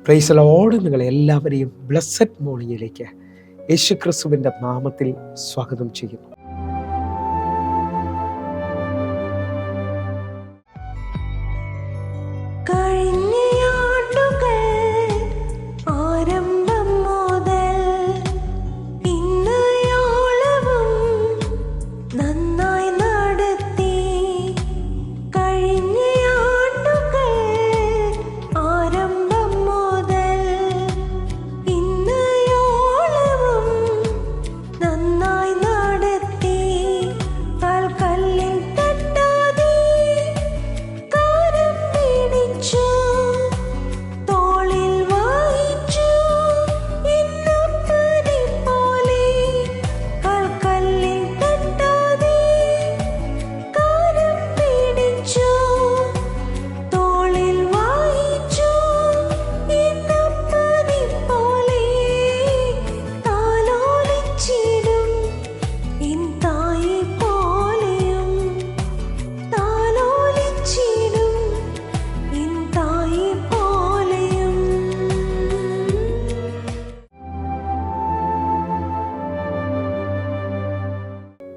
Praise the Lord. നിങ്ങളെ എല്ലാവരെയും blessed മോർണിംഗിലേക്ക് യേശുക്രിസ്തുവിൻ്റെ നാമത്തിൽ സ്വാഗതം ചെയ്യുന്നു.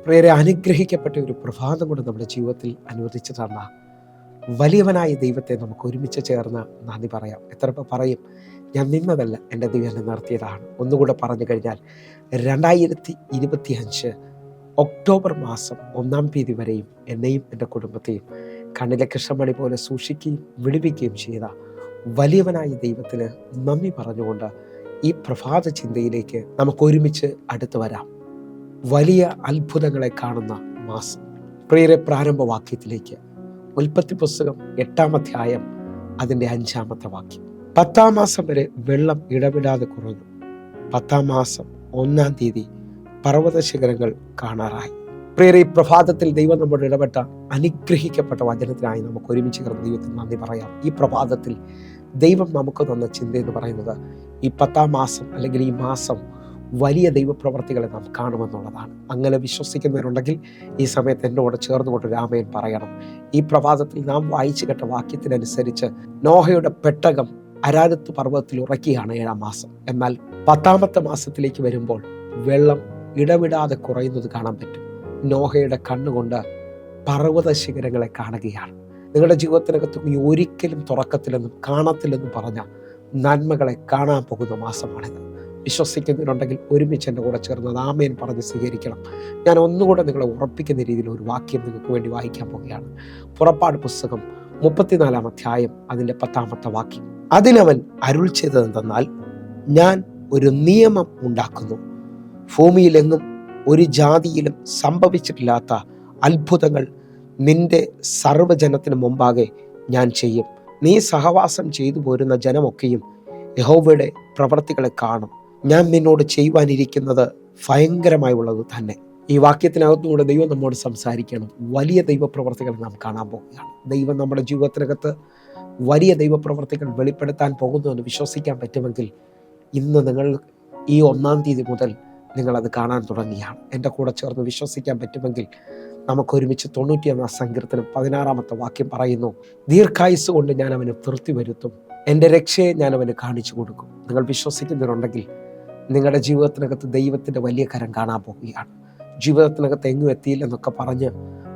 പ്രിയരെ, അനുഗ്രഹിക്കപ്പെട്ട ഒരു പ്രഭാതം കൊണ്ട് നമ്മുടെ ജീവിതത്തിൽ അനുവദിച്ചു തന്ന വലിയവനായ ദൈവത്തെ നമുക്ക് ഒരുമിച്ച് ചേർന്ന് നന്ദി പറയാം. എത്ര പറയും, ഞാൻ നിന്നതല്ല, എൻ്റെ ദൈവം എന്നെ നടത്തിയതാണ്. ഒന്നുകൂടെ പറഞ്ഞു കഴിഞ്ഞാൽ 2025 ഒക്ടോബർ മാസം 1 തീയതി വരെയും എന്നെയും എൻ്റെ കുടുംബത്തെയും കണ്ണിലെ കൃഷ്ണമണി പോലെ സൂക്ഷിക്കുകയും വിടുവിക്കുകയും ചെയ്ത വലിയവനായ ദൈവത്തിന് നന്ദി പറഞ്ഞുകൊണ്ട് ഈ പ്രഭാത ചിന്തയിലേക്ക് നമുക്ക് ഒരുമിച്ച് അടുത്ത് വരാം. വലിയ അത്ഭുതങ്ങളെ കാണുന്ന മാസം. പ്രിയരെ, പ്രാരംഭവാക്യത്തിലേക്ക് ഉൽപ്പത്തി പുസ്തകം 8-ാം അധ്യായം അതിൻ്റെ 5-ാമത്തെ വാക്യം. 10-ാം മാസം വരെ വെള്ളം ഇടവിടാതെ കുറഞ്ഞു. 10-ാം മാസം 1-ാം തീയതി പർവ്വത ശിഖരങ്ങൾ കാണാറായി. പ്രിയരെ, ഈ പ്രഭാതത്തിൽ ദൈവം നമ്മോട് ഇടപെട്ട അനുഗ്രഹിക്കപ്പെട്ട വചനത്തിനായി നമുക്ക് ഒരുമിച്ച് ചേർന്ന് ദൈവത്തിന് നന്ദി പറയാം. ഈ പ്രഭാതത്തിൽ ദൈവം നമുക്ക് തന്ന ചിന്ത എന്ന് പറയുന്നത് ഈ 10-ാം മാസം അല്ലെങ്കിൽ ഈ മാസം വലിയ ദൈവപ്രവർത്തികളെ നാം കാണുമെന്നുള്ളതാണ്. അങ്ങനെ വിശ്വസിക്കുന്നവരുണ്ടെങ്കിൽ ഈ സമയത്ത് എന്നോട് ചേർന്നുകൊണ്ട് രാമയൻ പറയണം. ഈ പ്രഭാതത്തിൽ നാം വായിച്ചു കേട്ട വാക്യത്തിനനുസരിച്ച് നോഹയുടെ പെട്ടകം അരാരത്ത് പർവ്വതത്തിൽ ഉറക്കിയാണ് 7-ാം മാസം. എന്നാൽ 10-ാമത്തെ മാസത്തിലേക്ക് വരുമ്പോൾ വെള്ളം ഇടവിടാതെ കുറയുന്നത് കാണാൻ പറ്റും. നോഹയുടെ കണ്ണുകൊണ്ട് പർവ്വത ശിഖരങ്ങളെ കാണുകയാണ്. നിങ്ങളുടെ ജീവിതത്തിനകത്ത് നീ ഒരിക്കലും തുറക്കത്തില്ലെന്നും കാണത്തില്ലെന്നും പറഞ്ഞ നന്മകളെ കാണാൻ പോകുന്ന മാസമാണിത്. വിശ്വസിക്കുന്നവരുണ്ടെങ്കിൽ ഒരുമിച്ച് എൻ്റെ കൂടെ ചേർന്ന് ആമേൻ പറഞ്ഞ് സ്വീകരിക്കണം. ഞാൻ ഒന്നുകൂടെ നിങ്ങളെ ഉറപ്പിക്കുന്ന രീതിയിൽ ഒരു വാക്യം നിങ്ങൾക്ക് വേണ്ടി വായിക്കാൻ പോവുകയാണ്. പുറപ്പാട് പുസ്തകം 34-ാം അധ്യായം അതിൻ്റെ 10-ാമത്തെ വാക്യം. അതിനവൻ അരുൾ ചെയ്തതെന്തെന്നാൽ, ഞാൻ ഒരു നിയമം ഉണ്ടാക്കുന്നു, ഭൂമിയിലെങ്ങും ഒരു ജാതിയിലും സംഭവിച്ചിട്ടില്ലാത്ത അത്ഭുതങ്ങൾ നിന്റെ സർവ്വജനത്തിന് മുമ്പാകെ ഞാൻ ചെയ്യും. നീ സഹവാസം ചെയ്തു പോരുന്ന ജനമൊക്കെയും യഹോവയുടെ പ്രവർത്തികളെ കാണും. ഞാൻ നിന്നോട് ചെയ്യുവാനിരിക്കുന്നത് ഭയങ്കരമായുള്ളത് തന്നെ. ഈ വാക്യത്തിനകത്തുകൂടെ ദൈവം നമ്മോട് സംസാരിക്കണം. വലിയ ദൈവപ്രവർത്തികൾ നാം കാണാൻ പോവുകയാണ്. ദൈവം നമ്മുടെ ജീവിതത്തിനകത്ത് വലിയ ദൈവപ്രവർത്തികൾ വെളിപ്പെടുത്താൻ പോകുന്നുവെന്ന് വിശ്വസിക്കാൻ പറ്റുമെങ്കിൽ ഇന്ന് നിങ്ങൾ ഈ 1-ാം തീയതി മുതൽ നിങ്ങളത് കാണാൻ തുടങ്ങിയാണ്. എൻ്റെ കൂടെ ചേർന്ന് വിശ്വസിക്കാൻ പറ്റുമെങ്കിൽ നമുക്കൊരുമിച്ച് 91-ാം സങ്കീർത്തനം 16-ാമത്തെ വാക്യം പറയുന്നു, ദീർഘായുസ് കൊണ്ട് ഞാൻ അവന് തൃപ്തി വരുത്തും, എൻ്റെ രക്ഷയെ ഞാൻ അവന് കാണിച്ചു കൊടുക്കും. നിങ്ങൾ വിശ്വസിക്കുന്നവരുണ്ടെങ്കിൽ നിങ്ങളുടെ ജീവിതത്തിനകത്ത് ദൈവത്തിൻ്റെ വലിയ കരം കാണാൻ പോവുകയാണ്. ജീവിതത്തിനകത്ത് എങ്ങും എത്തിയില്ലെന്നൊക്കെ പറഞ്ഞ്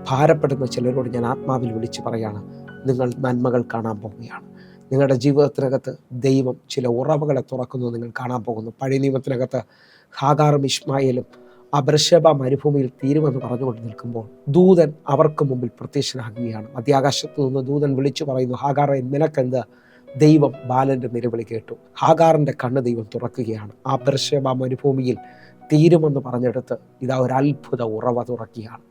ഭാരപ്പെടുന്ന ചിലരോട് ഞാൻ ആത്മാവിൽ വിളിച്ചു പറയാണ്, നിങ്ങൾ നന്മകൾ കാണാൻ പോവുകയാണ്. നിങ്ങളുടെ ജീവിതത്തിനകത്ത് ദൈവം ചില ഉറവുകളെ തുറക്കുന്നത് നിങ്ങൾ കാണാൻ പോകുന്നു. പഴയ നിയമത്തിനകത്ത് ഹാഗാറും ഇശ്മായേലും ബേർശേബ മരുഭൂമിയിൽ തീരുമെന്ന് പറഞ്ഞുകൊണ്ട് നിൽക്കുമ്പോൾ ദൂതൻ അവർക്ക് മുമ്പിൽ പ്രത്യക്ഷനാകുകയാണ്. മധ്യാകാശത്ത് നിന്ന് ദൂതൻ വിളിച്ചു പറയുന്നു, ഹാഗാറെ, നിനക്കെന്ത്? ദൈവം ബാലന്റെ നിലവിളി കേട്ടു. ഹാഗാറിന്റെ കണ്ണ് ദൈവം തുറക്കുകയാണ്. ബേർശേബ മരുഭൂമിയിൽ തീരുമെന്ന് പറഞ്ഞെടുത്ത് ഇതാ ഒരു അത്ഭുത ഉറവ തുറക്കുകയാണ്.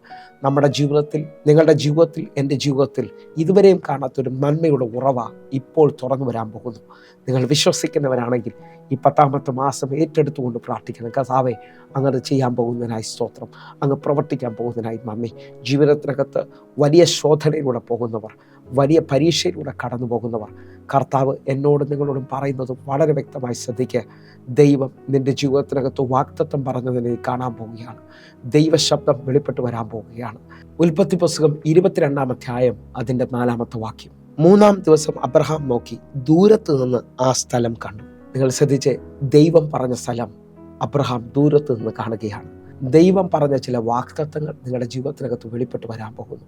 നമ്മുടെ ജീവിതത്തിൽ, നിങ്ങളുടെ ജീവിതത്തിൽ, എൻ്റെ ജീവിതത്തിൽ ഇതുവരെയും കാണാത്തൊരു നന്മയുടെ ഉറവ ഇപ്പോൾ തുറന്നു വരാൻ പോകുന്നു. നിങ്ങൾ വിശ്വസിക്കുന്നവരാണെങ്കിൽ ഈ 10-ാമത്തെ മാസം ഏറ്റെടുത്തുകൊണ്ട് പ്രാർത്ഥിക്കണം. കർത്താവേ, അങ്ങ് ചെയ്യാൻ പോകുന്നതിനായി സ്തോത്രം, അങ്ങ് പ്രവർത്തിക്കാൻ പോകുന്നതിനായി നന്ദി. ജീവിതത്തിനകത്ത് വലിയ ശോധനയിലൂടെ പോകുന്നവർ, വലിയ പരീക്ഷയിലൂടെ കടന്നു പോകുന്നവർ, കർത്താവ് എന്നോടും നിങ്ങളോടും പറയുന്നത് വളരെ വ്യക്തമായി ശ്രദ്ധിക്കുക. ദൈവം നിൻ്റെ ജീവിതത്തിനകത്ത് വാഗ്ദത്തം പറഞ്ഞതിനെ കാണാൻ പോവുകയാണ്. ദൈവശബ്ദം വെളിപ്പെട്ട് വരാൻ പോവുകയാണ്. ഉൽപ്പത്തി പുസ്തകം 22-ാം അധ്യായം അതിൻ്റെ 4-ാമത്തെ വാക്യം. മൂന്നാം ദിവസം അബ്രഹാം നോക്കി ദൂരത്ത് നിന്ന് ആ സ്ഥലം കണ്ടു. നിങ്ങൾ ശ്രദ്ധിച്ച്, ദൈവം പറഞ്ഞ സ്ഥലം അബ്രഹാം ദൂരത്ത് നിന്ന് കാണുകയാണ്. ദൈവം പറഞ്ഞ ചില വാഗ്ദത്തങ്ങൾ നിങ്ങളുടെ ജീവിതത്തിനകത്ത് വെളിപ്പെട്ട് വരാൻ പോകുന്നു.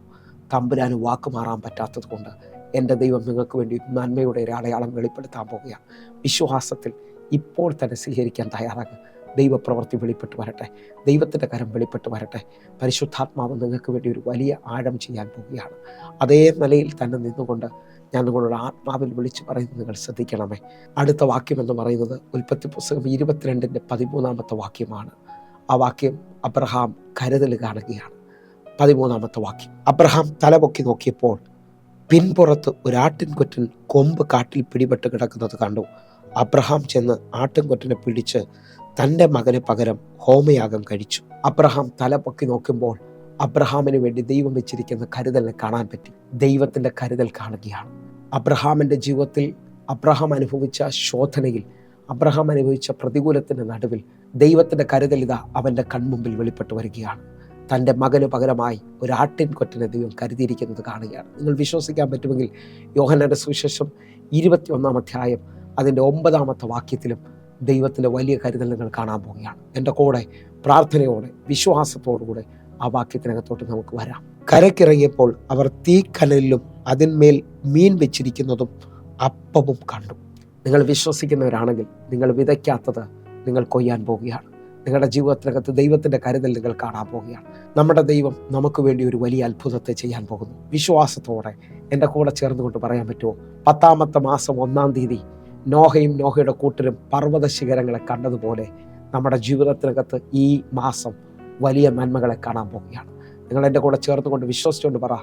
തമ്പുരാന് വാക്ക് മാറാൻ പറ്റാത്തത് കൊണ്ട് എൻ്റെ ദൈവം നിങ്ങൾക്ക് വേണ്ടി നന്മയുടെ ഒരു അടയാളം വെളിപ്പെടുത്താൻ പോകുകയാണ്. വിശ്വാസത്തിൽ ഇപ്പോൾ തന്നെ സ്വീകരിക്കാൻ തയ്യാറാകുക. ദൈവപ്രവൃത്തി വെളിപ്പെട്ട് വരട്ടെ, ദൈവത്തിൻ്റെ കരം വെളിപ്പെട്ട് വരട്ടെ. പരിശുദ്ധാത്മാവ് നിങ്ങൾക്ക് വേണ്ടി ഒരു വലിയ ആഴം ചെയ്യാൻ പോവുകയാണ്. അതേ നിലയിൽ തന്നെ നിന്നുകൊണ്ട് ഞാൻ നിങ്ങളോട് ആത്മാവിൽ വിളിച്ചു പറയുന്നത് നിങ്ങൾ ശ്രദ്ധിക്കണമേ. അടുത്ത വാക്യം എന്ന് പറയുന്നത് ഉൽപ്പത്തി പുസ്തകം 22:13 വാക്യമാണ്. ആ വാക്യം അബ്രഹാം കരുതൽ കാണുകയാണ്. 13 വാക്യം, അബ്രഹാം തലപൊക്കി നോക്കിയപ്പോൾ പിൻപുറത്ത് ഒരു ആട്ടിൻകൊറ്റൻ കൊമ്പ് കാട്ടിൽ പിടിപെട്ട് കിടക്കുന്നത് കണ്ടു. അബ്രഹാം ചെന്ന് ആട്ടിൻകൊറ്റനെ പിടിച്ച് തൻ്റെ മകന് പകരം ഹോമയാഗം കഴിച്ചു. അബ്രഹാം തലപൊക്കി നോക്കുമ്പോൾ അബ്രഹാമിന് വേണ്ടി ദൈവം വെച്ചിരിക്കുന്ന കരുതലിനെ കാണാൻ പറ്റി. ദൈവത്തിൻ്റെ കരുതൽ കാണുകയാണ്. അബ്രഹാമിൻ്റെ ജീവിതത്തിൽ അബ്രഹാം അനുഭവിച്ച ശോധനയിൽ, അബ്രഹാം അനുഭവിച്ച പ്രതികൂലത്തിൻ്റെ നടുവിൽ ദൈവത്തിൻ്റെ കരുതൽ ഇതാ അവൻ്റെ കൺമുമ്പിൽ വെളിപ്പെട്ട് വരികയാണ്. തൻ്റെ മകന് പകരമായി ഒരു ആട്ടിൻകൊറ്റനെ ദൈവം കരുതിയിരിക്കുന്നത് കാണുകയാണ്. നിങ്ങൾ വിശ്വസിക്കാൻ പറ്റുമെങ്കിൽ യോഹന്നാന്റെ സുവിശേഷം 21 അതിൻ്റെ 9 വാക്യത്തിലും ദൈവത്തിൻ്റെ വലിയ കരുതൽ നിങ്ങൾ കാണാൻ പോവുകയാണ്. എൻ്റെ കൂടെ പ്രാർത്ഥനയോടെ വിശ്വാസത്തോടുകൂടെ ആ വാക്യത്തിനകത്തോട്ട് നമുക്ക് വരാം. കരക്കിറങ്ങിയപ്പോൾ അവർ തീക്കനലിലും അതിന്മേൽ മീൻ വെച്ചിരിക്കുന്നതും അപ്പവും കണ്ടു. നിങ്ങൾ വിശ്വസിക്കുന്നവരാണെങ്കിൽ നിങ്ങൾ വിതയ്ക്കാത്തത് നിങ്ങൾ കൊയ്യാൻ പോവുകയാണ്. നിങ്ങളുടെ ജീവിതത്തിനകത്ത് ദൈവത്തിൻ്റെ കരുതൽ നിങ്ങൾ കാണാൻ പോവുകയാണ്. നമ്മുടെ ദൈവം നമുക്ക് വേണ്ടി ഒരു വലിയ അത്ഭുതത്തെ ചെയ്യാൻ പോകുന്നു. വിശ്വാസത്തോടെ എൻ്റെ കൂടെ ചേർന്നുകൊണ്ട് പറയാൻ പറ്റുമോ? 10 മാസം 1 തീയതി നോഹയും നോഹയുടെ കൂട്ടരും പർവ്വത ശിഖരങ്ങളെ കണ്ടതുപോലെ നമ്മുടെ ജീവിതത്തിനകത്ത് ഈ മാസം വലിയ നന്മകളെ കാണാൻ പോവുകയാണ്. നിങ്ങൾ എൻ്റെ കൂടെ ചേർന്നുകൊണ്ട് വിശ്വസിച്ചുകൊണ്ട് പറ,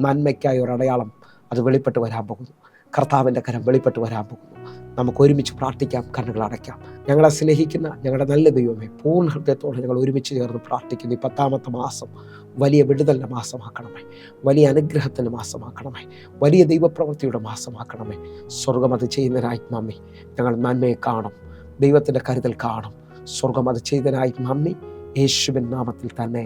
നന്മയ്ക്കായ ഒരു അടയാളം അത് വെളിപ്പെട്ട് വരാൻ പോകുന്നു. കർത്താവിൻ്റെ കരം വെളിപ്പെട്ട് വരാൻ പോകുന്നു. നമുക്ക് ഒരുമിച്ച് പ്രാർത്ഥിക്കാം, കണ്ണുകൾ അടയ്ക്കാം. ഞങ്ങളെ സ്നേഹിക്കുന്ന ഞങ്ങളുടെ നല്ല ദൈവമേ, പൂർണ്ണ ഹൃദയത്തോടെ ഞങ്ങൾ ഒരുമിച്ച് ചേർന്ന് പ്രാർത്ഥിക്കുന്നു. ഈ 10 മാസം വലിയ വിടുതലിൻ്റെ മാസമാക്കണമേ, വലിയ അനുഗ്രഹത്തിൻ്റെ മാസമാക്കണമേ, വലിയ ദൈവപ്രവൃത്തിയുടെ മാസമാക്കണമേ. സ്വർഗം അത് ചെയ്യുന്നതിനായി നന്ദി. ഞങ്ങൾ നന്മയെ കാണും, ദൈവത്തിൻ്റെ കരുതൽ കാണും. സ്വർഗം അത് ചെയ്തതിനായി നന്ദി. യേശുവിൻ നാമത്തിൽ തന്നെ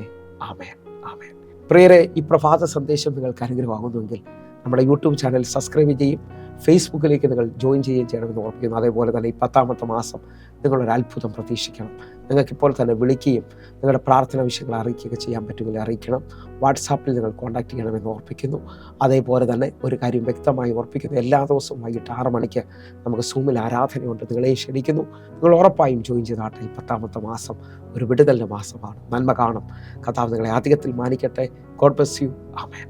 ആമേൻ, ആമേൻ. പ്രിയരെ, ഈ പ്രഭാത സന്ദേശം നിങ്ങൾക്ക് അനുഗ്രഹമാകുന്നുവെങ്കിൽ നമ്മുടെ യൂട്യൂബ് ചാനൽ സബ്സ്ക്രൈബ് ചെയ്യും, ഫേസ്ബുക്കിലേക്ക് നിങ്ങൾ ജോയിൻ ചെയ്യുകയും ചെയ്യണമെന്ന് ഓർപ്പിക്കുന്നു. അതേപോലെ തന്നെ ഈ 10 മാസം നിങ്ങളൊരു അത്ഭുതം പ്രതീക്ഷിക്കണം. നിങ്ങൾക്കിപ്പോൾ തന്നെ വിളിക്കുകയും നിങ്ങളുടെ പ്രാർത്ഥന വിഷയങ്ങൾ അറിയിക്കുകയൊക്കെ ചെയ്യാൻ പറ്റുമെങ്കിൽ അറിയിക്കണം. വാട്സാപ്പിൽ നിങ്ങൾ കോൺടാക്ട് ചെയ്യണമെന്ന് ഓർപ്പിക്കുന്നു. അതേപോലെ തന്നെ ഒരു കാര്യം വ്യക്തമായി ഓർപ്പിക്കുന്നു, എല്ലാ ദിവസവും വൈകിട്ട് 6 മണിക്ക് നമുക്ക് സൂമിൽ ആരാധനയുണ്ട്. നിങ്ങളെയും ക്ഷണിക്കുന്നു. നിങ്ങൾ ഉറപ്പായും ജോയിൻ ചെയ്താട്ടെ. ഈ 10 മാസം ഒരു വിടുതലിൻ്റെ മാസമാണ്. നന്മ കാണും. കർത്താവ് നിങ്ങളെ അധികത്തിൽ മാനിക്കട്ടെ. God bless you. ആമേൻ.